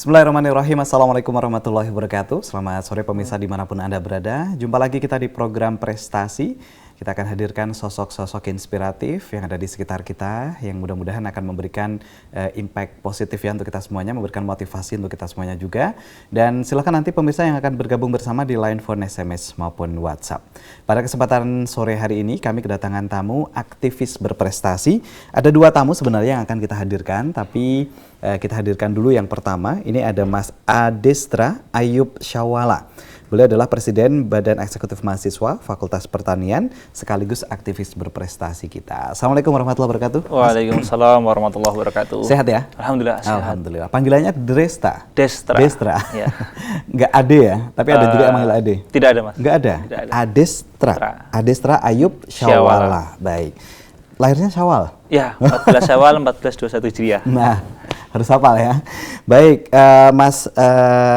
Bismillahirrahmanirrahim. Assalamualaikum warahmatullahi wabarakatuh. Selamat sore pemirsa dimanapun Anda berada. Jumpa lagi kita di program Prestasi. Kita akan hadirkan sosok-sosok inspiratif yang ada di sekitar kita, yang mudah-mudahan akan memberikan impact positif ya untuk kita semuanya, memberikan motivasi untuk kita semuanya juga. Dan silakan nanti pemirsa yang akan bergabung bersama di line phone, SMS maupun WhatsApp. Pada kesempatan sore hari ini kami kedatangan tamu aktivis berprestasi. Ada dua tamu sebenarnya yang akan kita hadirkan, tapi kita hadirkan dulu yang pertama. Ini ada Mas Adestra Ayub Syawala. Beliau adalah Presiden Badan Eksekutif Mahasiswa Fakultas Pertanian sekaligus aktivis berprestasi kita. Assalamualaikum warahmatullahi wabarakatuh. Waalaikumsalam warahmatullahi wabarakatuh. Sehat ya? Alhamdulillah sehat. Alhamdulillah. Panggilannya Destra. Destra. Ya. Nggak Ade ya? Tapi ada juga yang manggil Ade. Tidak ada Mas. Nggak ada? Tidak ada. Adestra. Adestra Ayub Syawala. Baik. Lahirnya Syawal? Ya, 14 Syawal 1421 Hijriah. Nah, harus hafal ya. Baik, Mas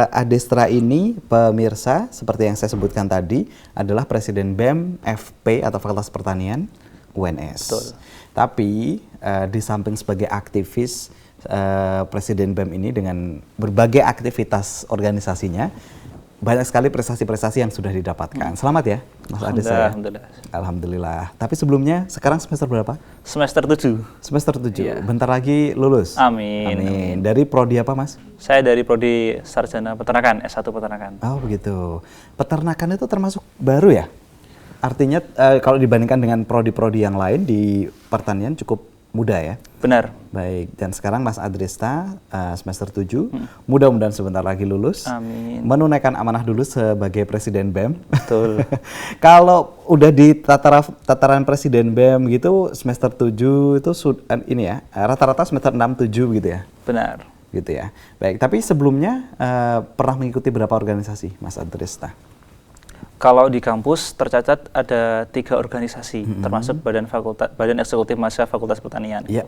Adestra ini pemirsa seperti yang saya sebutkan tadi adalah Presiden BEM FP atau Fakultas Pertanian UNS. Betul. Tapi di samping sebagai aktivis Presiden BEM ini dengan berbagai aktivitas organisasinya, banyak sekali prestasi-prestasi yang sudah didapatkan. Selamat ya, Mas Adestra. Alhamdulillah. Alhamdulillah. Tapi sebelumnya, sekarang semester berapa? Semester 7. Semester 7. Iya. Bentar lagi lulus. Amin. Dari prodi apa, Mas? Saya dari Prodi Sarjana Peternakan, S1 Peternakan. Oh, begitu. Peternakan itu termasuk baru ya? Artinya kalau dibandingkan dengan prodi-prodi yang lain di pertanian cukup muda ya? Benar. Baik, dan sekarang Mas Adestra semester 7, mudah-mudahan sebentar lagi lulus. Amin. Menunaikan amanah dulu sebagai Presiden BEM. Betul. Kalau udah di tataran Presiden BEM gitu, semester 7 itu ini ya, rata-rata semester 6, 7 gitu ya? Benar. Gitu ya. Baik, tapi sebelumnya pernah mengikuti berapa organisasi, Mas Adestra? Kalau di kampus tercatat ada 3 organisasi, termasuk Badan Eksekutif Mahasiswa Fakultas Pertanian. Iya.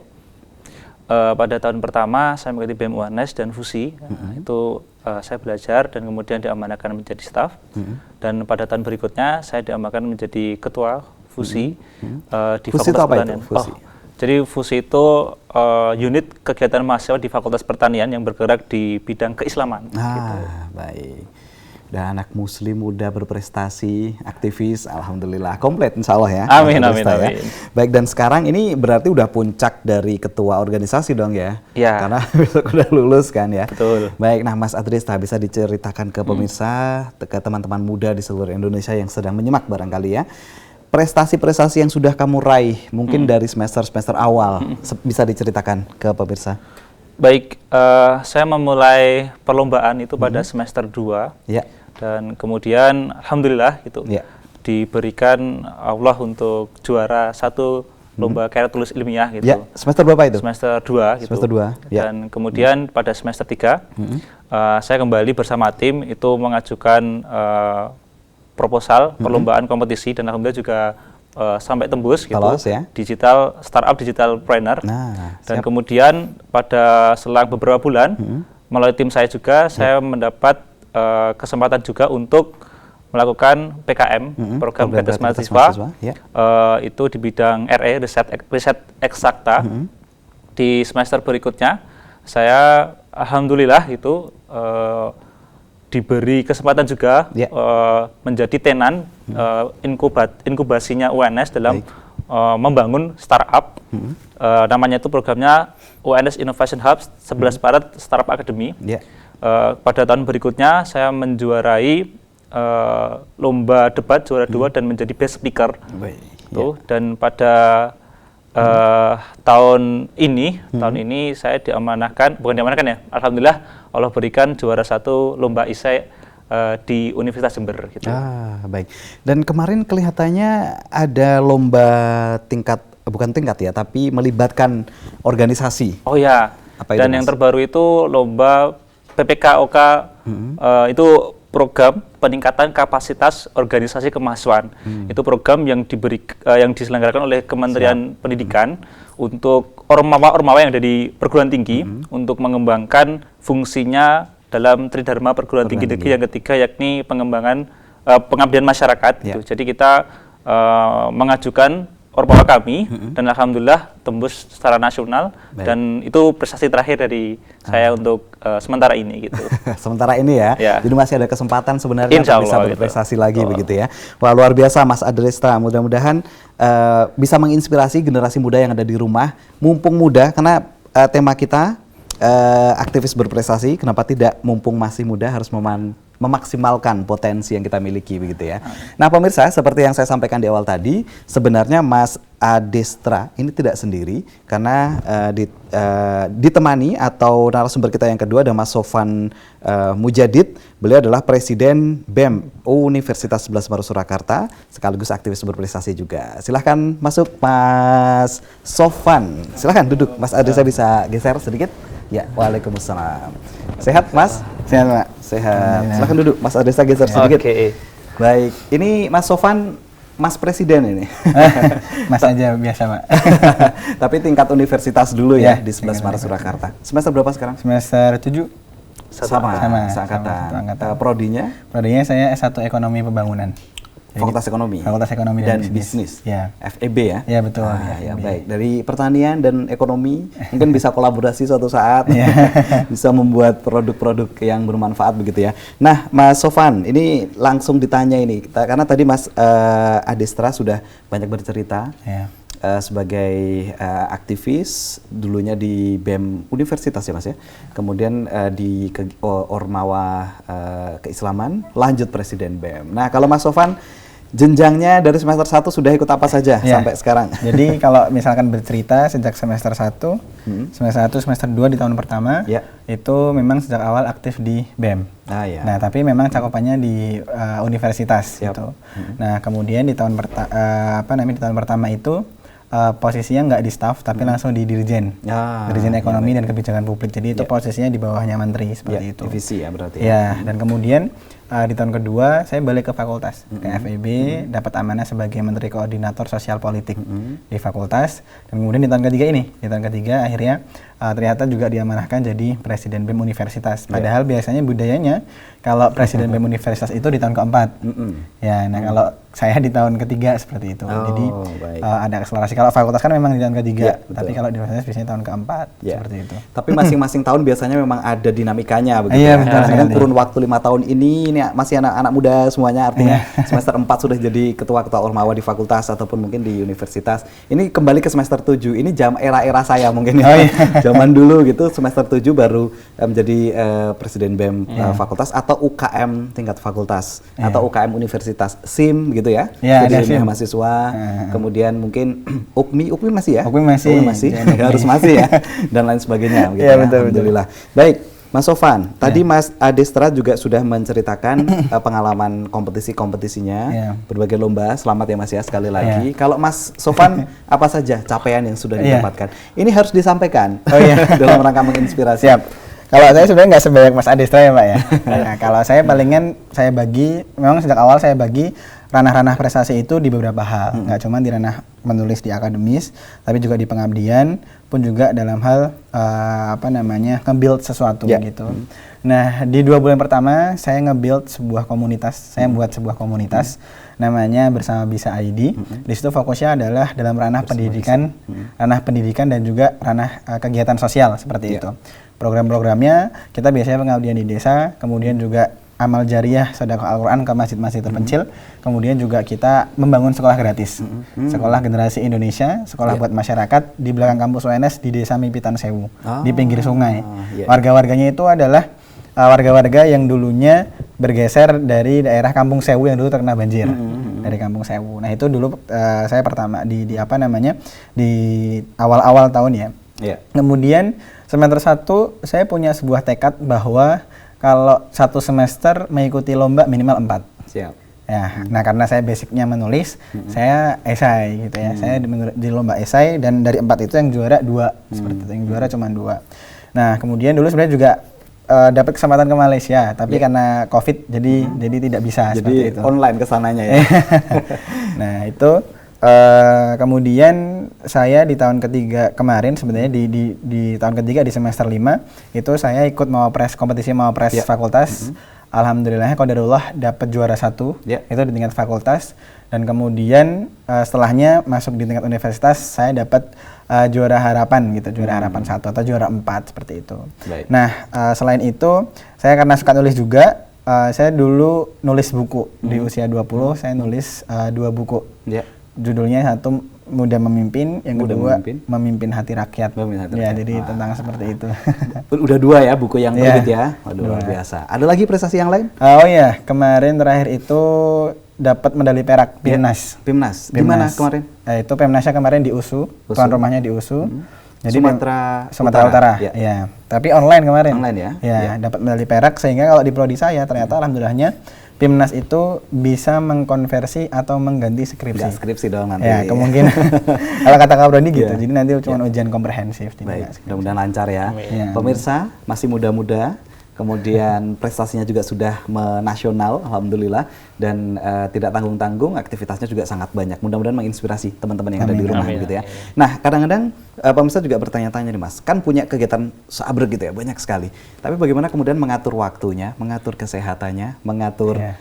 Pada tahun pertama saya mengikuti BEM UNS dan FUSI, itu saya belajar dan kemudian diamanahkan menjadi staf. Dan pada tahun berikutnya saya diamanahkan menjadi ketua FUSI di FUSI Fakultas itu apa Pertanian. itu? FUSI? Jadi FUSI itu unit kegiatan mahasiswa di Fakultas Pertanian yang bergerak di bidang keislaman. Gitu. Baik. Dan anak muslim muda berprestasi, aktivis, alhamdulillah komplit insya Allah ya. Amin, ya. amin. Baik, dan sekarang ini berarti udah puncak dari ketua organisasi dong ya? Ya. Karena besok udah lulus kan ya? Betul. Baik, nah Mas Adestra bisa diceritakan ke pemirsa, ke teman-teman muda di seluruh Indonesia yang sedang menyimak barangkali ya. Prestasi-prestasi yang sudah kamu raih, mungkin dari semester-semester awal, bisa diceritakan ke pemirsa? Baik, saya memulai perlombaan itu pada semester 2. Ya. Dan kemudian alhamdulillah gitu. Ya. Diberikan Allah untuk juara 1 lomba karya tulis ilmiah gitu. Ya, semester berapa itu? Semester 2 gitu. Semester 2. Ya. Dan kemudian pada semester 3 saya kembali bersama tim itu mengajukan proposal perlombaan kompetisi dan alhamdulillah juga sampai tembus gitu. Lolos, ya? Startup digital planner. Nah, dan kemudian pada selang beberapa bulan melalui tim saya juga saya mendapat kesempatan juga untuk melakukan PKM, program kreativitas mahasiswa, ya. Itu di bidang RE, riset eksakta. Di semester berikutnya saya alhamdulillah itu diberi kesempatan juga menjadi tenan inkubasinya UNS dalam membangun startup. Namanya itu programnya UNS Innovation Hub 11 Maret Startup Academy. Pada tahun berikutnya saya menjuarai lomba debat juara 2 dan menjadi best speaker. Dan pada tahun ini saya bukan diamanahkan ya, alhamdulillah Allah berikan juara 1 lomba isai di Universitas Jember gitu. Baik. Dan kemarin kelihatannya ada lomba bukan tingkat ya, tapi melibatkan organisasi. Oh ya. Apa itu, dan Mas? yang terbaru itu lomba PPKOK, itu program peningkatan kapasitas organisasi kemahasiswaan. Itu program yang diselenggarakan oleh Kementerian Pendidikan untuk ormawa yang ada di perguruan tinggi untuk mengembangkan fungsinya dalam Tridharma perguruan tinggi negeri yang ketiga, yakni pengembangan pengabdian masyarakat. Gitu. Jadi kita mengajukan Ormawa kami dan alhamdulillah tembus secara nasional. Dan itu prestasi terakhir dari saya untuk sementara ini gitu. Sementara ini ya. Jadi masih ada kesempatan sebenarnya untuk bisa berprestasi lagi begitu ya. Wah, luar biasa Mas Adrestra. Mudah-mudahan bisa menginspirasi generasi muda yang ada di rumah, mumpung muda, karena tema kita aktivis berprestasi, kenapa tidak mumpung masih muda harus memaksimalkan potensi yang kita miliki begitu ya. Nah pemirsa, seperti yang saya sampaikan di awal tadi, sebenarnya Mas Adestra ini tidak sendiri karena ditemani atau narasumber kita yang kedua ada Mas Sofwan Mujadid. Beliau adalah Presiden BEM Universitas 11 Maret Surakarta, sekaligus aktivis berprestasi juga. Silahkan masuk Mas Sofwan, silahkan duduk. Mas Adestra bisa geser sedikit? Ya, waalaikumsalam. Sehat Mas? Sehat Pak. Sehat. Silahkan duduk, Mas Adestra geser sedikit. Baik, ini Mas Sofwan, Mas Presiden ini. Mas aja biasa Pak. Tapi tingkat universitas dulu ya, di 11 Maret Surakarta. Semester berapa sekarang? Semester 7. Sama seangkatan. Prodinya? Prodinya saya S1 Ekonomi Pembangunan. Fakultas Ekonomi. Fakultas Ekonomi dan Bisnis. Ya. FEB ya? Ya betul. Ya, baik. Dari pertanian dan ekonomi mungkin bisa kolaborasi suatu saat. Bisa membuat produk-produk yang bermanfaat begitu ya. Nah, Mas Sofwan, ini langsung ditanya ini. Karena tadi Mas Adestra sudah banyak bercerita. Sebagai aktivis dulunya di BEM Universitas ya Mas ya. Kemudian di Ormawa Keislaman, lanjut Presiden BEM. Nah, kalau Mas Sofwan jenjangnya dari semester 1 sudah ikut apa saja sampai sekarang? Jadi kalau misalkan bercerita sejak semester 1, semester 1, semester 2 di tahun pertama, itu memang sejak awal aktif di BEM. Nah, tapi memang cakupannya di universitas gitu. Nah, kemudian di tahun pertama itu posisinya nggak di staff tapi langsung di dirjen, dirjen ekonomi dan kebijakan publik. Jadi itu posisinya di bawahnya menteri seperti itu. Divisi ya berarti. Dan kemudian di tahun kedua saya balik ke fakultas ke FEB, dapat amanah sebagai menteri koordinator sosial politik di fakultas. Dan kemudian di tahun ketiga akhirnya ternyata juga diamanahkan jadi Presiden BEM Universitas. Padahal biasanya budayanya kalau Presiden BEM Universitas itu di tahun keempat. Nah kalau saya di tahun ketiga seperti itu. Jadi ada akselerasi. Kalau fakultas kan memang di tahun ketiga, tapi kalau di universitas biasanya tahun keempat seperti itu. Tapi masing-masing tahun biasanya memang ada dinamikanya begitu. Betul. Kurun waktu 5 tahun ini masih anak-anak muda semuanya, artinya semester 4 sudah jadi ketua-ketua Ormawa di fakultas ataupun mungkin di universitas. Ini kembali ke semester 7. Ini era-era saya mungkin ya. Zaman dulu gitu semester 7 baru menjadi Presiden BEM fakultas atau UKM tingkat fakultas atau UKM universitas, SIM gitu ya. Jadi mahasiswa. Kemudian mungkin UKMI masih ya? UKMI masih. Harus masih ya. Dan lain sebagainya gitu ya. Alhamdulillah. Baik. Mas Sofwan, tadi Mas Adestra juga sudah menceritakan pengalaman kompetisi-kompetisinya, berbagai lomba. Selamat ya Mas ya sekali lagi. Kalau Mas Sofwan, apa saja capaian yang sudah didapatkan? Ini harus disampaikan dalam rangka menginspirasi. Kalau saya sebenarnya nggak sebanyak Mas Adestra ya Pak ya. Nah, kalau saya palingan saya bagi, memang sejak awal saya bagi ranah-ranah prestasi itu di beberapa hal. Nggak cuma di ranah menulis di akademis, tapi juga di pengabdian, pun juga dalam hal nge-build sesuatu gitu. Nah, di 2 bulan pertama saya nge-build sebuah komunitas, saya buat sebuah komunitas namanya Bersama Bisa ID. Di situ fokusnya adalah dalam ranah pendidikan dan juga ranah kegiatan sosial seperti itu. Program-programnya kita biasanya pengabdian di desa, kemudian juga amal jariah sedekah Al-Quran ke masjid-masjid terpencil, kemudian juga kita membangun sekolah gratis, sekolah generasi Indonesia, sekolah buat masyarakat di belakang kampus UNS di desa Mipitan Sewu, di pinggir sungai. Warga-warganya itu adalah warga-warga yang dulunya bergeser dari daerah Kampung Sewu yang dulu terkena banjir, dari Kampung Sewu. Nah itu dulu saya pertama di awal-awal tahun ya. Kemudian semester 1 saya punya sebuah tekad bahwa kalau 1 semester mengikuti lomba minimal 4. Nah karena saya basicnya menulis, saya esai gitu ya. Saya di lomba esai dan dari 4 itu yang juara 2 seperti itu. Yang juara cuma 2. Nah kemudian dulu sebenarnya juga dapat kesempatan ke Malaysia, tapi karena COVID jadi tidak bisa. Jadi seperti itu. Online kesananya ya. Nah itu kemudian saya di tahun ketiga kemarin sebenarnya di tahun ketiga di semester 5 itu saya ikut kompetisi Mawapres fakultas. Alhamdulillah qadarullah dapat juara 1 itu di tingkat fakultas. Dan kemudian setelahnya masuk di tingkat universitas, saya dapat juara harapan gitu, juara harapan 1 atau juara 4 seperti itu. Baik. Nah, selain itu, saya karena suka nulis juga, saya dulu nulis buku. Di usia 20, saya nulis 2 buku. Ya. Judulnya satu Muda Memimpin, yang Muda kedua Memimpin. Memimpin Hati Rakyat. Memimpin Hati Ya, Rakyat. jadi Wah. tentang seperti itu. Udah 2 ya buku yang Iya, terbit ya. Waduh, luar 2. biasa. Ada lagi prestasi yang lain? Oh iya, kemarin terakhir itu dapat medali perak PIMNAS. Pimnas. Di mana kemarin? Itu PIMNASnya kemarin di USU, tuan rumahnya di USU. Jadi Sumatera Utara. Ya. Ya. Tapi online kemarin. Online ya? Ya, Ya. dapat medali perak sehingga kalau di prodi saya ternyata alhamdulillahnya PIMNAS itu bisa mengkonversi atau mengganti skripsi. Nggak skripsi dong nanti. Ya, kemungkinan. Kalau kata Kak Brodi gitu. Iya. Jadi nanti cuma ujian komprehensif. jadi Baik, nggak skripsi. mudah-mudahan lancar ya. Iya. Pemirsa, masih muda-muda, kemudian prestasinya juga sudah menasional, alhamdulillah, dan tidak tanggung-tanggung, aktivitasnya juga sangat banyak. Mudah-mudahan menginspirasi teman-teman yang ada di Amin. rumah Amin. gitu ya. Nah, kadang-kadang pemirsa juga bertanya-tanya nih Mas, kan punya kegiatan seabrek gitu ya, banyak sekali. Tapi bagaimana kemudian mengatur waktunya, mengatur kesehatannya, mengatur Iya.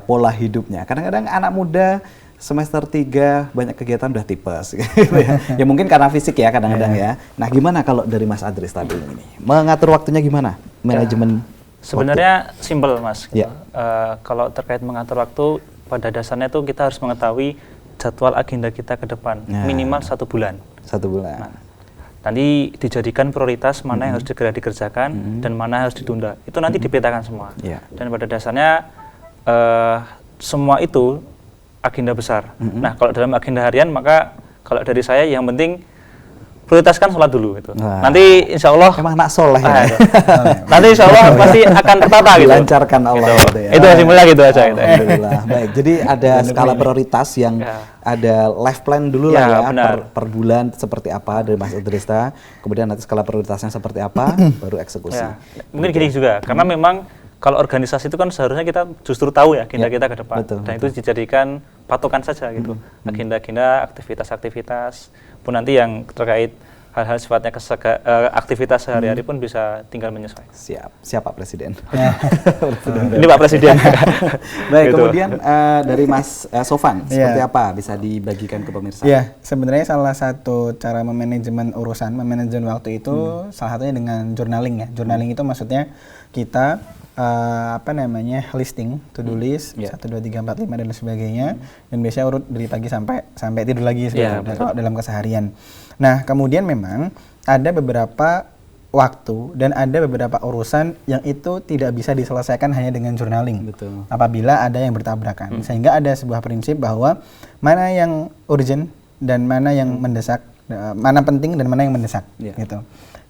pola hidupnya. Kadang-kadang anak muda semester 3 banyak kegiatan udah tipes gitu ya. Ya mungkin karena fisik ya kadang-kadang ya. Nah, gimana kalau dari Mas Adris tadi ini? Mengatur waktunya gimana? Manajemen Sebenarnya simpel Mas. Ya. Kalau terkait mengatur waktu, pada dasarnya itu kita harus mengetahui jadwal agenda kita ke depan, Nah. minimal 1 bulan. 1 bulan. Nanti dijadikan prioritas mana yang harus segera dikerjakan dan mana yang harus ditunda. Itu nanti dipetakan semua. Iya. Dan pada dasarnya semua itu agenda besar. Nah, kalau dalam agenda harian maka kalau dari saya yang penting prioritaskan sholat dulu gitu. Wah. Nanti insya Allah Emang anak soleh ya. nanti insya Allah pasti akan tertata gitu. Dilancarkan Allah gitu ya. Itu simpelnya gitu aja. Gitu. Alhamdulillah. Baik, jadi ada skala prioritas yang ada life plan dulu lah Ya, ya, benar. per bulan seperti apa dari Mas Adrista. Kemudian nanti skala prioritasnya seperti apa, baru eksekusi. Ya, mungkin gini juga, karena memang kalau organisasi itu kan seharusnya kita justru tahu ya agenda kita ke depan. betul, Dan itu dijadikan patokan saja gitu. Agenda-agenda, aktivitas-aktivitas pun nanti yang terkait hal-hal sifatnya aktivitas sehari-hari pun bisa tinggal menyesuaikan. Siap Pak Presiden. Ini Pak Presiden. Baik, Gitu. kemudian dari Mas Sofan, seperti Iya. apa bisa dibagikan ke pemirsa? Ya, sebenarnya salah satu cara memanajemen urusan, memanajemen waktu itu salah satunya dengan journaling ya. Journaling itu maksudnya kita listing, to do list, Ya. 1, 2, 3, 4, 5 dan sebagainya. Dan biasanya urut dari pagi sampai tidur lagi Ya, sebenarnya kalau dalam keseharian. Nah, kemudian memang ada beberapa waktu dan ada beberapa urusan yang itu tidak bisa diselesaikan hanya dengan journaling. Betul. Apabila ada yang bertabrakan. Sehingga ada sebuah prinsip bahwa mana yang urgent dan mana yang mendesak, mana penting dan mana yang mendesak Ya. gitu.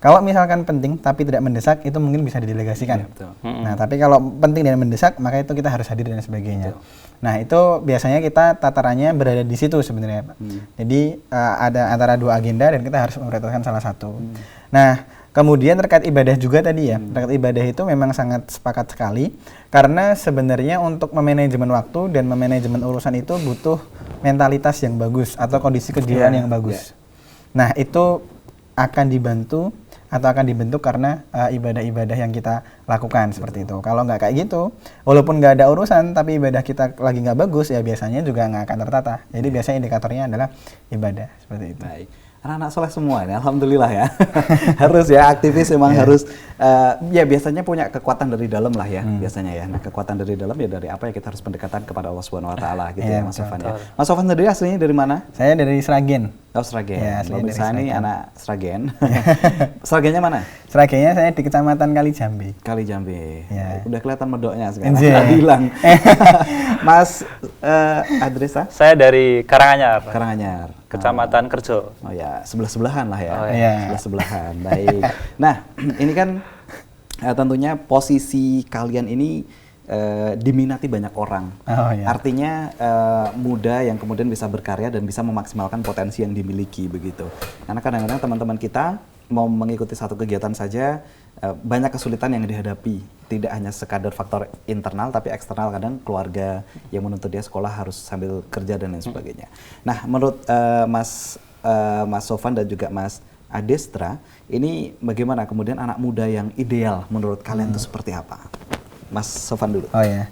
Kalau misalkan penting tapi tidak mendesak, itu mungkin bisa didelegasikan. Ya, betul. Nah, tapi kalau penting dan mendesak, maka itu kita harus hadir dan sebagainya. Nah, itu biasanya kita tatarannya berada di situ sebenarnya, Pak. Jadi ada antara 2 agenda dan kita harus memprioritaskan salah satu. Nah, kemudian terkait ibadah juga tadi ya. Terkait ibadah itu memang sangat sepakat sekali karena sebenarnya untuk memanajemen waktu dan memanajemen urusan itu butuh mentalitas yang bagus atau kondisi kejiwaan yang bagus. Nah, itu akan dibantu atau akan dibentuk karena ibadah-ibadah yang kita lakukan seperti itu. Kalau nggak kayak gitu, walaupun nggak ada urusan tapi ibadah kita lagi nggak bagus, ya biasanya juga nggak akan tertata. Jadi biasanya indikatornya adalah ibadah seperti itu. Baik. Anak-anak soleh semua ini, alhamdulillah ya. Harus ya, aktivis memang harus, ya biasanya punya kekuatan dari dalam lah ya, biasanya ya. Nah, kekuatan dari dalam ya dari apa ya, kita harus pendekatan kepada Allah Subhanahu wa taala gitu ya, Mas Sofan ya. Mas Sofan sendiri aslinya dari mana? Saya dari Sragen. Oh, Sragen. Ya, aslinya dari Pemirsa ini Sragen. anak Sragen. Sragennya mana? Sragennya saya di Kecamatan Kalijambe. Kali Jambe. Ya. Udah kelihatan medoknya sekarang. Anjir. Nggak hilang. Mas Adresa? Saya dari Karanganyar, Karanganyar. Kecamatan Kerjo. Oh ya, sebelah-sebelahan lah ya. Oh, iya. Sebelah-sebelahan. Baik. Nah, ini kan tentunya posisi kalian ini diminati banyak orang. Oh, iya. Artinya muda yang kemudian bisa berkarya dan bisa memaksimalkan potensi yang dimiliki begitu. Karena kadang-kadang teman-teman kita mau mengikuti satu kegiatan saja banyak kesulitan yang dihadapi. Tidak hanya sekadar faktor internal tapi eksternal, kadang keluarga yang menuntut dia sekolah harus sambil kerja dan lain sebagainya. Nah, menurut Mas Sofan dan juga Mas Adestra, ini bagaimana kemudian anak muda yang ideal menurut kalian itu seperti apa? Mas Sofan dulu. Oh ya,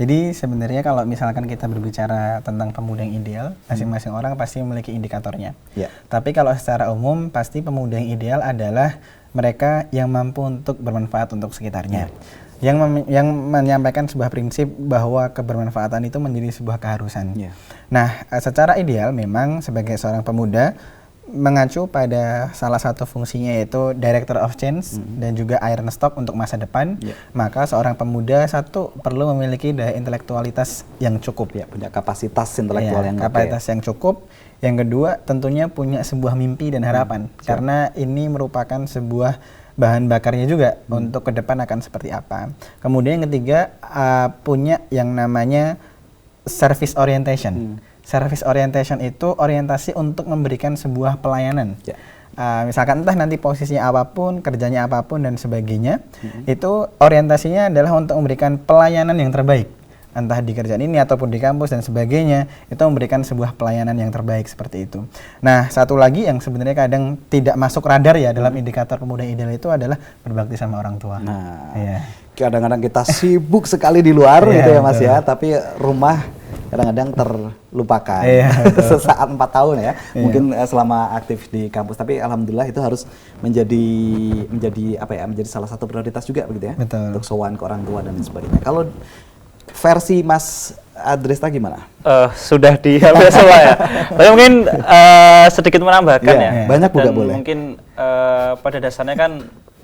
Jadi sebenarnya kalau misalkan kita berbicara tentang pemuda yang ideal, masing-masing orang pasti memiliki indikatornya. Ya. Tapi kalau secara umum pasti pemuda yang ideal adalah mereka yang mampu untuk bermanfaat untuk sekitarnya. Yang menyampaikan sebuah prinsip bahwa kebermanfaatan itu menjadi sebuah keharusan. Ya. Nah, secara ideal memang sebagai seorang pemuda mengacu pada salah satu fungsinya yaitu Director of Change dan juga Iron Stock untuk masa depan, maka seorang pemuda satu perlu memiliki daya intelektualitas yang cukup, Ya, punya kapasitas intelektual yang kapasitas yang cukup. Yang kedua tentunya punya sebuah mimpi dan harapan, karena ini merupakan sebuah bahan bakarnya juga untuk ke depan akan seperti apa. Kemudian yang ketiga punya yang namanya service orientation. Service orientation itu orientasi untuk memberikan sebuah pelayanan. Ya. Misalkan entah nanti posisinya apapun, kerjanya apapun dan sebagainya, itu orientasinya adalah untuk memberikan pelayanan yang terbaik. Entah di kerjaan ini ataupun di kampus dan sebagainya, itu memberikan sebuah pelayanan yang terbaik seperti itu. Nah, satu lagi yang sebenarnya kadang tidak masuk radar ya dalam indikator pemuda ideal itu adalah berbakti sama orang tua. Nah, Iya. kadang-kadang kita sibuk sekali di luar Iya, gitu ya Mas betul. ya, tapi rumah kadang-kadang terlupakan. Iya, betul. Sesaat 4 tahun ya, Iya. mungkin selama aktif di kampus. Tapi alhamdulillah itu harus menjadi apa ya, menjadi salah satu prioritas juga begitu ya, Betul. untuk sowan ke orang tua dan sebagainya. Kalau versi Mas Adresta gimana? Sudah diambil semua ya. Tapi mungkin sedikit menambahkan Iya, ya. banyak juga Dan boleh. mungkin pada dasarnya kan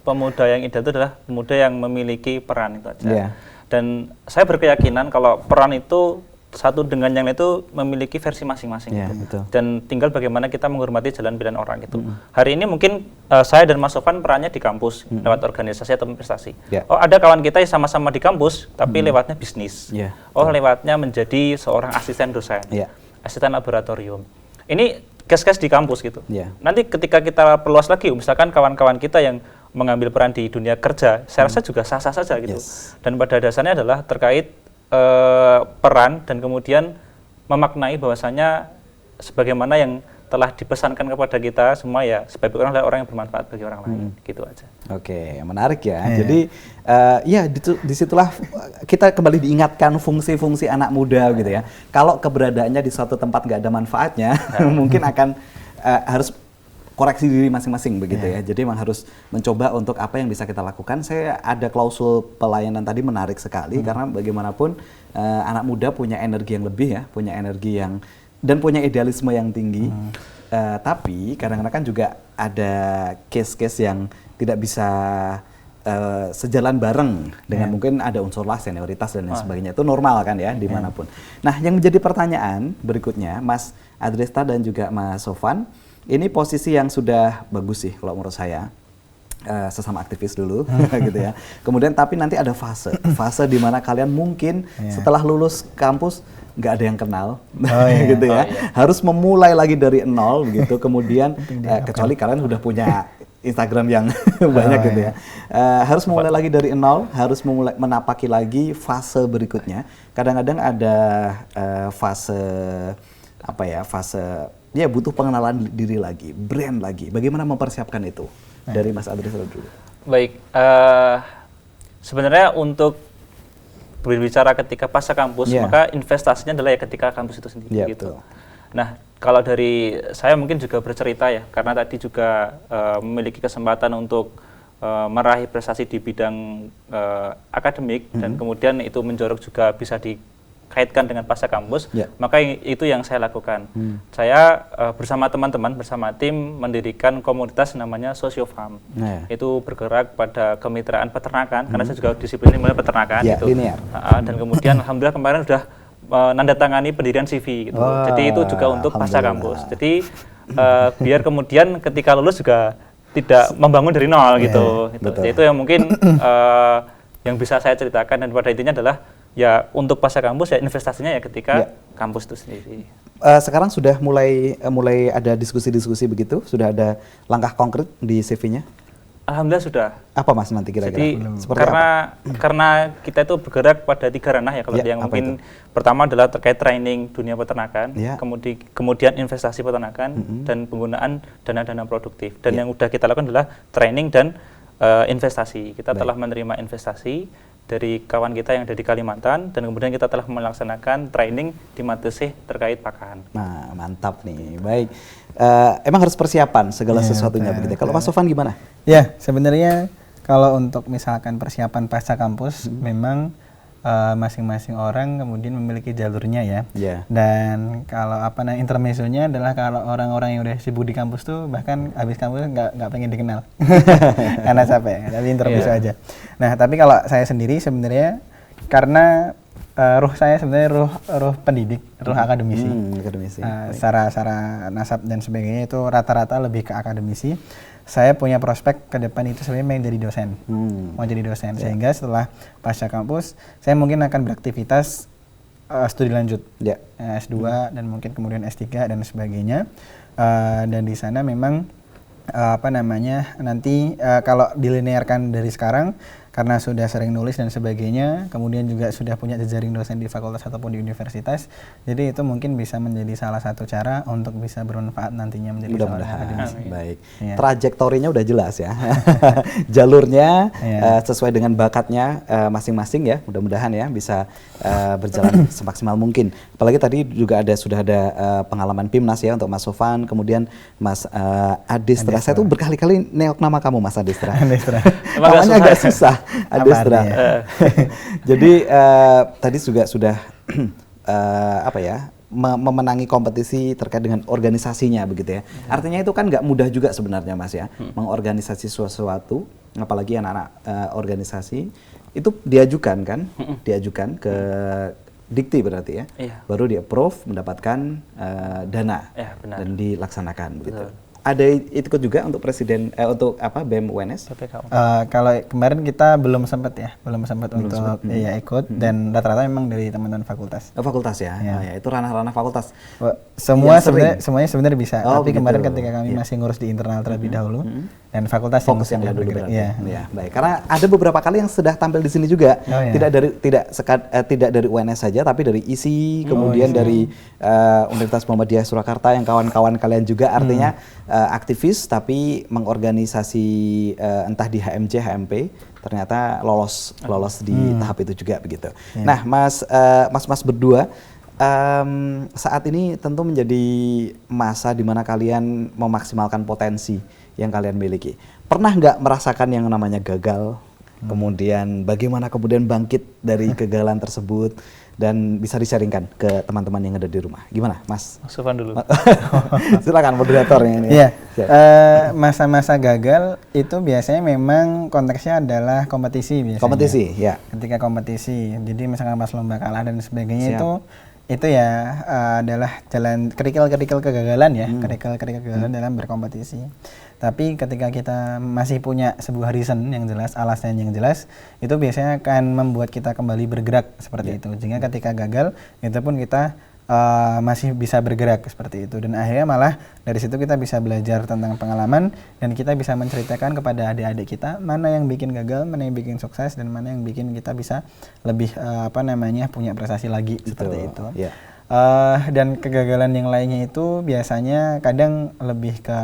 pemuda yang ideal itu adalah pemuda yang memiliki peran itu aja. Iya. Dan saya berkeyakinan kalau peran itu satu dengan yang lain itu memiliki versi masing-masing. Iya, gitu. betul. Dan tinggal bagaimana kita menghormati jalan pilihan orang gitu. Hari ini mungkin saya dan Mas Sofan perannya di kampus lewat organisasi atau prestasi. Iya. Oh, ada kawan kita yang sama-sama di kampus tapi lewatnya bisnis. Iya, Oh, lewatnya menjadi seorang asisten dosen. Iya. Asisten laboratorium. Ini case-case di kampus gitu. Iya. Nanti ketika kita perluas lagi, misalkan kawan-kawan kita yang mengambil peran di dunia kerja, saya rasa juga sah-sah saja gitu. Yes. Dan pada dasarnya adalah terkait peran dan kemudian memaknai bahwasanya sebagaimana yang telah dipesankan kepada kita semua ya, sebaik orang adalah orang yang bermanfaat bagi orang lain, gitu aja. Oke, menarik ya. Jadi ya disitulah kita kembali diingatkan fungsi-fungsi anak muda gitu ya. Kalau keberadaannya di suatu tempat nggak ada manfaatnya, mungkin akan harus koreksi diri masing-masing begitu ya. Jadi memang harus mencoba untuk apa yang bisa kita lakukan. Saya ada klausul pelayanan tadi menarik sekali karena bagaimanapun anak muda punya energi yang lebih ya, punya energi yang dan punya idealisme yang tinggi. Tapi kadang-kadang kan juga ada case-case yang tidak bisa sejalan bareng dengan mungkin ada unsur lah senioritas dan lain sebagainya. Itu normal kan ya dimanapun. Nah, yang menjadi pertanyaan berikutnya, Mas Adresta dan juga Mas Sofan, ini posisi yang sudah bagus sih kalau menurut saya. Sesama aktivis dulu gitu ya. Kemudian tapi nanti ada fase di mana kalian mungkin setelah lulus kampus nggak ada yang kenal gitu ya. Harus memulai lagi dari nol gitu. Kemudian kecuali kalian udah punya Instagram yang banyak gitu ya. Harus memulai lagi dari nol, harus menapaki lagi fase berikutnya. Kadang-kadang ada fase apa ya, fase ya butuh pengenalan diri lagi, brand lagi. Bagaimana mempersiapkan itu? Dari Mas Adresa dulu. Baik, sebenarnya untuk berbicara ketika pasca kampus, maka investasinya adalah ya ketika kampus itu sendiri gitu. Betul. Nah, kalau dari saya mungkin juga bercerita ya, karena tadi juga memiliki kesempatan untuk meraih prestasi di bidang akademik dan kemudian itu menjorok juga bisa dikaitkan dengan pasca kampus, maka itu yang saya lakukan. Saya bersama teman-teman, bersama tim mendirikan komunitas namanya Sosiofarm. Itu bergerak pada kemitraan peternakan, karena saya juga disiplin mulai peternakan. Gitu. Dan kemudian alhamdulillah kemarin sudah menandatangani pendirian CV gitu. Jadi itu juga untuk pasca kampus. Jadi biar kemudian ketika lulus juga tidak membangun dari nol gitu. Itu yang mungkin yang bisa saya ceritakan, dan pada intinya adalah ya untuk pasca kampus ya investasinya ya ketika kampus itu sendiri. Sekarang sudah mulai ada diskusi-diskusi begitu? Sudah ada langkah konkret di CV-nya? Alhamdulillah sudah. Apa Mas nanti kira-kira? Jadi karena kita itu bergerak pada 3 ranah ya, kalau yang mungkin pertama adalah terkait training dunia peternakan, kemudian investasi peternakan dan penggunaan dana-dana produktif. Dan yang sudah kita lakukan adalah training dan investasi. Kita telah menerima investasi dari kawan kita yang ada di Kalimantan, dan kemudian kita telah melaksanakan training di Matesih terkait pakahan. Nah, mantap nih. Baik. Emang harus persiapan segala sesuatunya begitu. Kalau Mas Sofan gimana? Ya, sebenarnya kalau untuk misalkan persiapan pasca kampus, memang masing-masing orang kemudian memiliki jalurnya ya. Yeah. Dan kalau intermezzonya adalah kalau orang-orang yang udah sibuk di kampus tuh bahkan habis kampus nggak pengen dikenal karena capek. Tapi intermezzo aja. Nah, tapi kalau saya sendiri sebenarnya karena ruh saya sebenarnya ruh pendidik, ruh akademisi. Akademisi. Secara nasab dan sebagainya itu rata-rata lebih ke akademisi. Saya punya prospek ke depan itu sebenarnya mau jadi dosen, sehingga setelah pasca kampus saya mungkin akan beraktivitas studi lanjut, S2 dan mungkin kemudian S3 dan sebagainya, dan di sana memang nanti kalau dilinearkan dari sekarang karena sudah sering nulis dan sebagainya, kemudian juga sudah punya jejaring dosen di fakultas ataupun di universitas, jadi itu mungkin bisa menjadi salah satu cara untuk bisa bermanfaat nantinya menjadi seorang akademisi. Baik. Ya. Trajektorinya udah jelas ya, jalurnya sesuai dengan bakatnya masing-masing ya, mudah-mudahan ya bisa berjalan semaksimal mungkin. Apalagi tadi juga sudah ada pengalaman PIMNAS ya untuk Mas Sofan, kemudian Mas Adestra. Saya tuh berkali-kali neok nama kamu Mas Adestra. Namanya agak susah. Adestra. Jadi tadi juga sudah memenangi kompetisi terkait dengan organisasinya begitu ya. Artinya itu kan nggak mudah juga sebenarnya Mas ya, mengorganisasi sesuatu, apalagi anak-anak organisasi itu diajukan ke Dikti berarti ya. Baru di approve mendapatkan dana dan dilaksanakan begitu. Ada ikut juga untuk presiden untuk BEM UNS? Kalau kemarin kita belum sempat untuk ikut dan rata-rata memang dari teman-teman fakultas. Fakultas ya. Itu ranah-ranah fakultas. Semuanya sebenarnya bisa. Tapi kemarin ketika kami masih ngurus di internal terlebih dahulu dan fakultas fokus yang dulu bergerak. Ya, baik. Karena ada beberapa kali yang sudah tampil di sini juga. Tidak dari UNS saja, tapi dari ISI, kemudian dari Universitas Muhammadiyah Surakarta yang kawan-kawan kalian juga. Artinya aktivis tapi mengorganisasi entah di HMJ, HMP, ternyata lolos di tahap itu juga begitu. Nah, mas berdua saat ini tentu menjadi masa di mana kalian memaksimalkan potensi yang kalian miliki. Pernah nggak merasakan yang namanya gagal? Kemudian bagaimana kemudian bangkit dari kegagalan tersebut dan bisa di-sharingkan ke teman-teman yang ada di rumah. Gimana, Mas? Mas Sofan dulu. Silakan moderatornya ini. Iya. Masa-masa gagal itu biasanya memang konteksnya adalah kompetisi biasanya. Kompetisi, ya. Ketika kompetisi. Jadi misalkan pas lomba kalah dan sebagainya itu ya adalah jalan kerikil-kerikil kegagalan ya, kerikil-kerikil kegagalan dalam berkompetisi. Tapi ketika kita masih punya sebuah reason yang jelas, alasan yang jelas, itu biasanya akan membuat kita kembali bergerak seperti itu. Sehingga ketika gagal, itu pun kita masih bisa bergerak seperti itu. Dan akhirnya malah dari situ kita bisa belajar tentang pengalaman dan kita bisa menceritakan kepada adik-adik kita mana yang bikin gagal, mana yang bikin sukses, dan mana yang bikin kita bisa lebih punya prestasi lagi seperti itu. Yeah. Dan kegagalan yang lainnya itu biasanya kadang lebih ke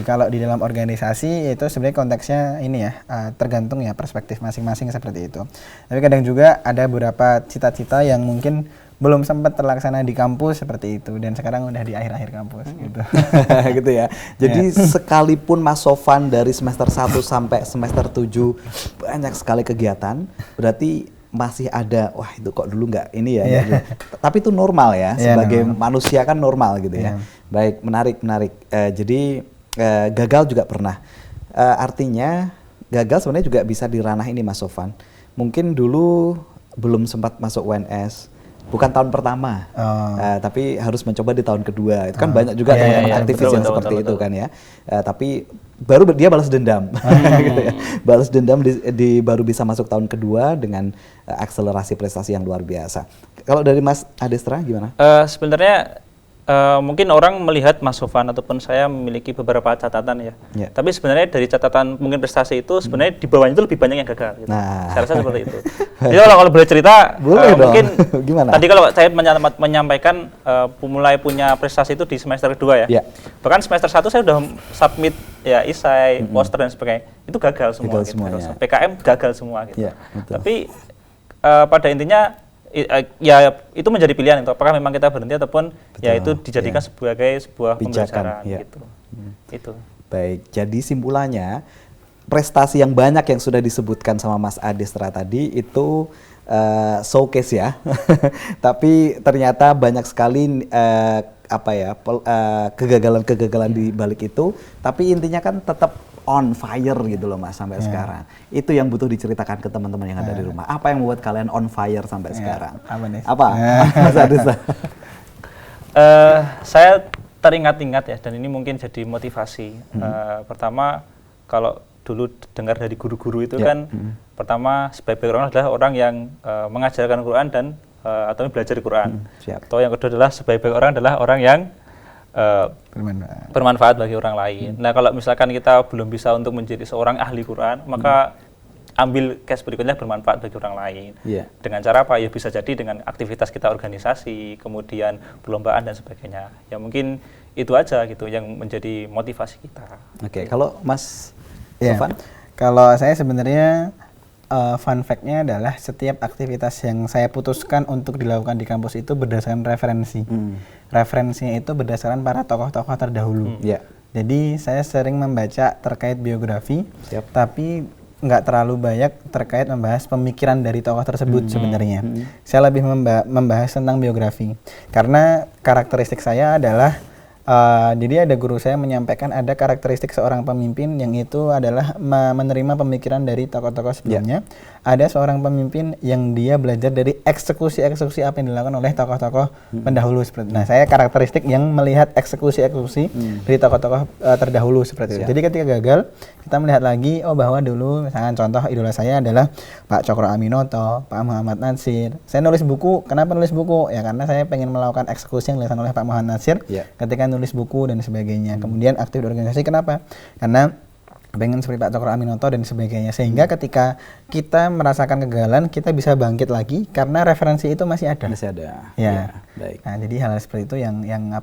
kalau di dalam organisasi itu sebenarnya konteksnya ini ya tergantung ya perspektif masing-masing seperti itu. Tapi kadang juga ada beberapa cita-cita yang mungkin belum sempat terlaksana di kampus seperti itu dan sekarang udah di akhir-akhir kampus gitu. Gitu ya. Jadi sekalipun Mas Sofan dari semester 1 sampai semester 7 banyak sekali kegiatan, berarti masih ada, wah itu kok dulu nggak ini ya. Tapi itu normal ya, sebagai manusia kan normal gitu ya. Baik, menarik. Jadi gagal juga pernah. Artinya gagal sebenarnya juga bisa di ranah ini Mas Sofan. Mungkin dulu belum sempat masuk UNS, bukan tahun pertama, tapi harus mencoba di tahun kedua. Itu kan banyak juga teman-teman aktivis yang seperti itu kan ya. Tapi baru dia balas dendam, gitu ya. Balas dendam baru bisa masuk tahun kedua dengan akselerasi prestasi yang luar biasa. Kalau dari Mas Adestra gimana? Sebenarnya Mungkin orang melihat Mas Sofan ataupun saya memiliki beberapa catatan ya. Tapi sebenarnya dari catatan mungkin prestasi itu sebenarnya di bawahnya itu lebih banyak yang gagal. Gitu. Nah. Saya rasa seperti itu. Jadi kalau boleh cerita, boleh dong. mungkin Gimana? tadi kalau saya menyampaikan mulai punya prestasi itu di semester kedua ya. Bahkan semester 1 saya sudah submit ya esai, poster dan sebagainya. Itu gagal semua. Gitu. PKM gagal semua. Gitu. Tapi pada intinya ya itu menjadi pilihan itu apakah memang kita berhenti ataupun ya itu dijadikan sebagai sebuah pembelajaran gitu. Itu. Baik, jadi simpulannya prestasi yang banyak yang sudah disebutkan sama Mas Adestra tadi itu showcase ya. Tapi ternyata banyak sekali kegagalan-kegagalan di balik itu, tapi intinya kan tetap on fire gitu loh Mas sampai sekarang. Itu yang butuh diceritakan ke teman-teman yang ada di rumah. Apa yang membuat kalian on fire sampai sekarang? Apa? Mas Adestra? Saya teringat-ingat ya, dan ini mungkin jadi motivasi. Pertama, kalau dulu dengar dari guru-guru itu kan, pertama sebaik orang adalah orang yang mengajarkan Quran dan atau belajar Quran. Atau yang kedua adalah sebaik orang adalah orang yang bermanfaat bagi orang lain. Nah, kalau misalkan kita belum bisa untuk menjadi seorang ahli Quran, maka ambil case berikutnya bermanfaat bagi orang lain. Dengan cara apa? Ya bisa jadi dengan aktivitas kita organisasi, kemudian perlombaan dan sebagainya. Ya mungkin itu aja gitu yang menjadi motivasi kita. Oke, kalau Mas Sofan? Kalau saya sebenarnya fun fact-nya adalah setiap aktivitas yang saya putuskan untuk dilakukan di kampus itu berdasarkan referensi. Referensinya itu berdasarkan para tokoh-tokoh terdahulu. Jadi saya sering membaca terkait biografi, tapi nggak terlalu banyak terkait membahas pemikiran dari tokoh tersebut sebenarnya. Saya lebih membahas tentang biografi. Karena karakteristik saya adalah jadi ada guru saya menyampaikan ada karakteristik seorang pemimpin yang itu adalah menerima pemikiran dari tokoh-tokoh sebelumnya. Ada seorang pemimpin yang dia belajar dari eksekusi-eksekusi apa yang dilakukan oleh tokoh-tokoh pendahulu seperti itu. Nah, saya karakteristik yang melihat eksekusi-eksekusi dari tokoh-tokoh terdahulu seperti itu. Jadi ketika gagal, kita melihat lagi bahwa dulu misalkan contoh idola saya adalah Pak Cokro Aminoto, Pak Muhammad Natsir. Saya nulis buku, kenapa nulis buku? Ya karena saya pengen melakukan eksekusi yang dilakukan oleh Pak Muhammad Natsir ketika nulis buku dan sebagainya. Kemudian aktif di organisasi, kenapa? Karena pengen seperti Pak Cokro Aminoto dan sebagainya. Sehingga ketika kita merasakan kegagalan, kita bisa bangkit lagi karena referensi itu masih ada. Masih ada. Baik. Nah, jadi hal seperti itu yang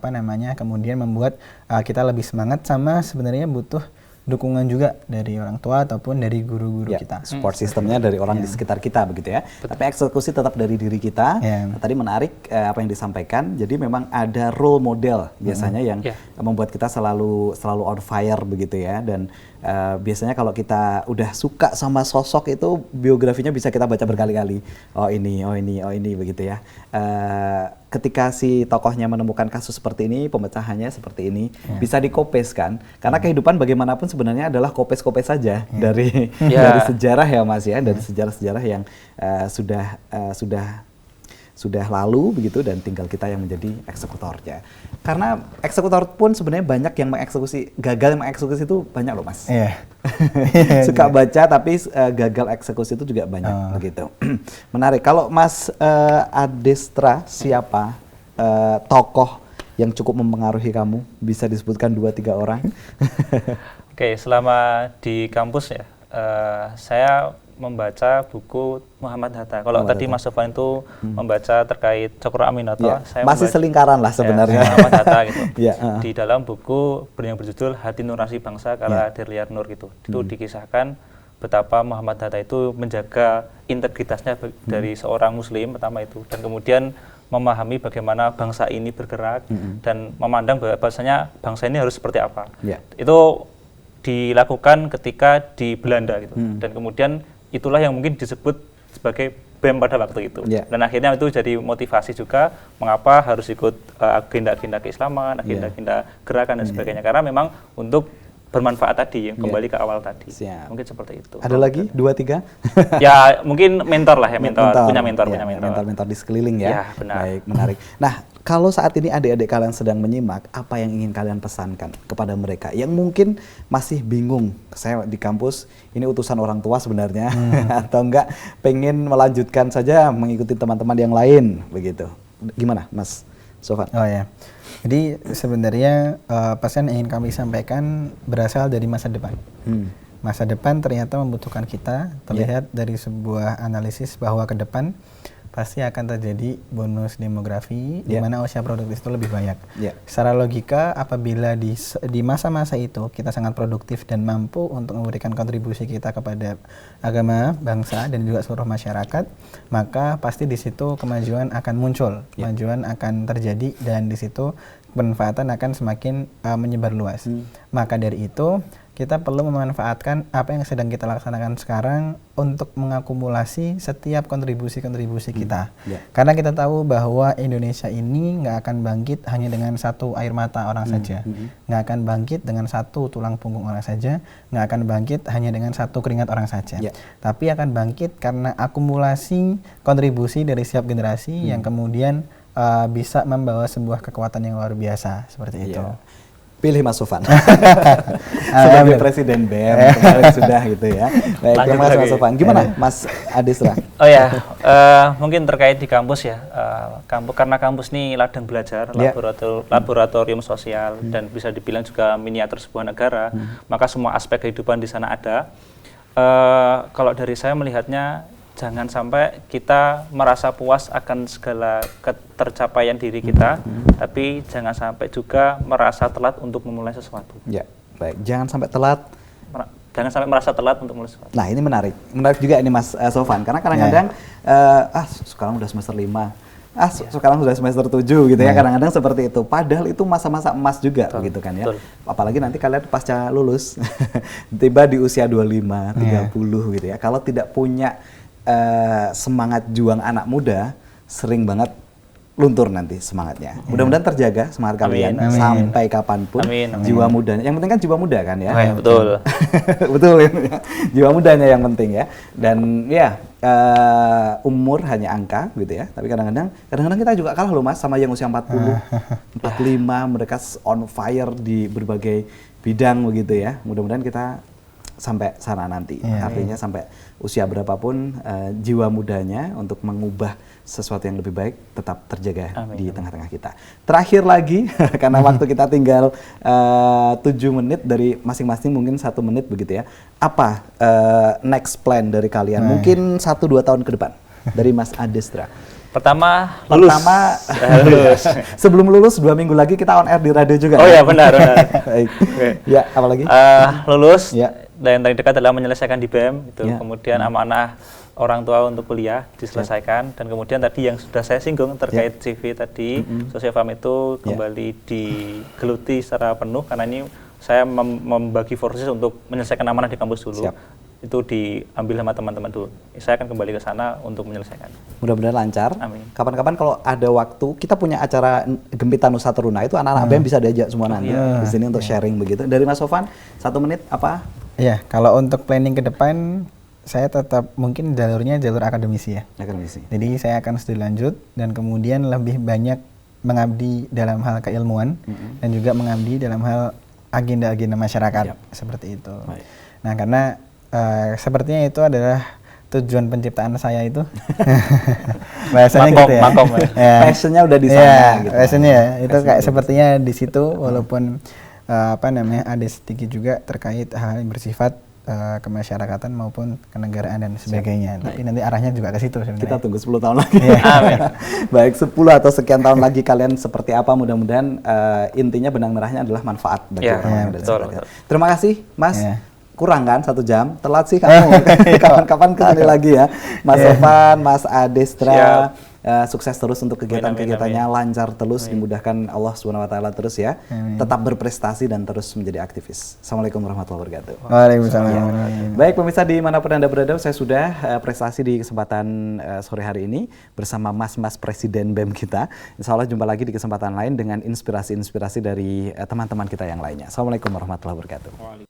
kemudian membuat kita lebih semangat, sama sebenarnya butuh dukungan juga dari orang tua ataupun dari guru-guru kita. Support sistemnya dari orang di sekitar kita begitu ya. Tapi eksekusi tetap dari diri kita. Tadi menarik apa yang disampaikan. Jadi memang ada role model biasanya yang membuat kita selalu on fire begitu ya. Dan biasanya kalau kita udah suka sama sosok itu, biografinya bisa kita baca berkali-kali. Oh ini begitu ya. Ketika si tokohnya menemukan kasus seperti ini, pemecahannya seperti ini, bisa dikopes kan? Karena kehidupan bagaimanapun sebenarnya adalah kopes-kopes saja dari sejarah ya Mas ya, dari sejarah-sejarah yang sudah lalu begitu, dan tinggal kita yang menjadi eksekutornya. Karena eksekutor pun sebenarnya banyak yang gagal mengeksekusi itu banyak loh Mas. Suka baca tapi gagal eksekusi itu juga banyak begitu. Menarik. Kalau Mas Adestra, siapa tokoh yang cukup mempengaruhi kamu? Bisa disebutkan 2-3 orang? Oke, selama di kampus ya, saya membaca buku Muhammad Hatta. Kalau tadi Mas Sofan itu membaca terkait Cokro Aminoto, saya masih selingkaran lah sebenarnya. Muhammad Hatta gitu. Di dalam buku yang berjudul Hati Nurani Bangsa karya Dirliar Nur gitu. Itu dikisahkan betapa Muhammad Hatta itu menjaga integritasnya dari seorang muslim pertama itu, dan kemudian memahami bagaimana bangsa ini bergerak dan memandang bahwasanya bangsa ini harus seperti apa. Itu dilakukan ketika di Belanda gitu. Dan kemudian itulah yang mungkin disebut sebagai BEM pada waktu itu. Dan akhirnya itu jadi motivasi juga mengapa harus ikut agenda-agenda keislaman, agenda-agenda gerakan dan sebagainya. Karena memang untuk bermanfaat tadi, yang kembali ke awal tadi. Mungkin seperti itu. Ada lagi 2-3? Ya mungkin mentor lah ya, punya mentor. Mentor di sekeliling ya. Ya, benar. Baik, menarik. Nah, kalau saat ini adik-adik kalian sedang menyimak, apa yang ingin kalian pesankan kepada mereka yang mungkin masih bingung? Saya di kampus, ini utusan orang tua sebenarnya, atau enggak pengen melanjutkan saja mengikuti teman-teman yang lain, begitu. Gimana, Mas Sofan. Oh ya. Jadi sebenarnya pesan yang ingin kami sampaikan berasal dari masa depan. Masa depan ternyata membutuhkan kita, terlihat dari sebuah analisis bahwa ke depan pasti akan terjadi bonus demografi di mana usia produktif itu lebih banyak. Secara logika, apabila di masa-masa itu kita sangat produktif dan mampu untuk memberikan kontribusi kita kepada agama, bangsa, dan juga seluruh masyarakat, maka pasti di situ kemajuan akan muncul, kemajuan akan terjadi, dan di situ pemanfaatan akan semakin menyebar luas. Maka dari itu, kita perlu memanfaatkan apa yang sedang kita laksanakan sekarang untuk mengakumulasi setiap kontribusi-kontribusi kita. Karena kita tahu bahwa Indonesia ini nggak akan bangkit hanya dengan satu air mata orang saja, nggak akan bangkit dengan satu tulang punggung orang saja, nggak akan bangkit hanya dengan satu keringat orang saja, tapi akan bangkit karena akumulasi kontribusi dari setiap generasi yang kemudian bisa membawa sebuah kekuatan yang luar biasa seperti itu. Pilih Mas Sofan sebagai Presiden BEM kemarin sudah gitu ya. Baik, terima kasih Mas Sofan. Gimana Mas Adestra? Oh ya, mungkin terkait di kampus ya. Karena kampus ini ladang belajar, laboratorium sosial, dan bisa dibilang juga miniatur sebuah negara, maka semua aspek kehidupan di sana ada. Kalau dari saya melihatnya, jangan sampai kita merasa puas akan segala ketercapaian diri kita, tapi jangan sampai juga merasa telat untuk memulai sesuatu. Ya, baik. Jangan sampai telat. Jangan sampai merasa telat untuk memulai sesuatu. Nah, ini menarik juga ini Mas Sofan, karena kadang-kadang sekarang udah semester 5, sekarang sudah semester 7 gitu ya, kadang-kadang seperti itu. Padahal itu masa-masa emas juga gitu kan ya. Apalagi nanti kalian pasca lulus tiba di usia 25, 30 gitu ya. Kalau tidak punya semangat juang anak muda, sering banget luntur nanti semangatnya. Mudah-mudahan terjaga semangat kalian sampai kapanpun. Jiwa mudanya, yang penting kan jiwa muda kan ya. Betul. Betul ya. Jiwa mudanya yang penting ya. Dan ya umur hanya angka gitu ya. Tapi kadang-kadang kita juga kalah loh Mas sama yang usia 40, 45, mereka on fire di berbagai bidang begitu ya. Mudah-mudahan kita sampai sana nanti, artinya sampai usia berapapun jiwa mudanya untuk mengubah sesuatu yang lebih baik tetap terjaga di tengah-tengah kita. Terakhir lagi, karena waktu kita tinggal 7 menit dari masing-masing, mungkin 1 menit begitu ya. Apa next plan dari kalian? Mungkin 1-2 tahun ke depan dari Mas Adestra. Pertama, lulus. Sebelum lulus 2 minggu lagi kita on air di radio juga. Oh ya, benar. Ya, apalagi? Lulus. Dan yang dekat adalah menyelesaikan di BEM, itu kemudian amanah orang tua untuk kuliah diselesaikan, dan kemudian tadi yang sudah saya singgung terkait CV tadi, Sosiofam itu kembali digeluti secara penuh, karena ini saya membagi forces untuk menyelesaikan amanah di kampus dulu. Itu diambil sama teman-teman dulu. Saya akan kembali ke sana untuk menyelesaikan. Mudah-mudahan lancar. Amin. Kapan-kapan kalau ada waktu, kita punya acara Gempita Nusa Teruna, itu anak-anak BEM bisa diajak semua nanti di sini untuk sharing begitu. Dari Mas Sofan, 1 menit apa? Ya, kalau untuk planning ke depan, saya tetap mungkin jalurnya jalur akademisi ya. Akademisi. Jadi saya akan studi lanjut dan kemudian lebih banyak mengabdi dalam hal keilmuan dan juga mengabdi dalam hal agenda-agenda masyarakat seperti itu. Nah, karena sepertinya itu adalah tujuan penciptaan saya itu. Bahasanya gitu ya. Passionnya udah di sana gitu. Passionnya ya. Itu kayak sepertinya di situ, walaupun ada sedikit juga terkait hal yang bersifat kemasyarakatan maupun kenegaraan dan sebagainya. Tapi nanti arahnya juga ke situ sebenarnya. Kita tunggu 10 tahun lagi. Baik, 10 atau sekian tahun lagi kalian seperti apa, mudah-mudahan intinya benang merahnya adalah manfaat bagi orang. Terima kasih Mas. Kurang kan 1 jam? Telat sih kamu. Kapan-kapan kesini lagi ya. Mas Sofan, Mas Adestra. Sukses terus untuk kegiatan-kegiatannya, lancar terus, dimudahkan Allah SWT terus ya. Tetap berprestasi dan terus menjadi aktivis. Assalamualaikum warahmatullahi wabarakatuh. Waalaikumsalam. Baik pemirsa, dimanapun Anda berada, saya sudah prestasi di kesempatan sore hari ini bersama Mas Presiden BEM kita. Insya Allah jumpa lagi di kesempatan lain dengan inspirasi-inspirasi dari teman-teman kita yang lainnya. Assalamualaikum warahmatullahi wabarakatuh.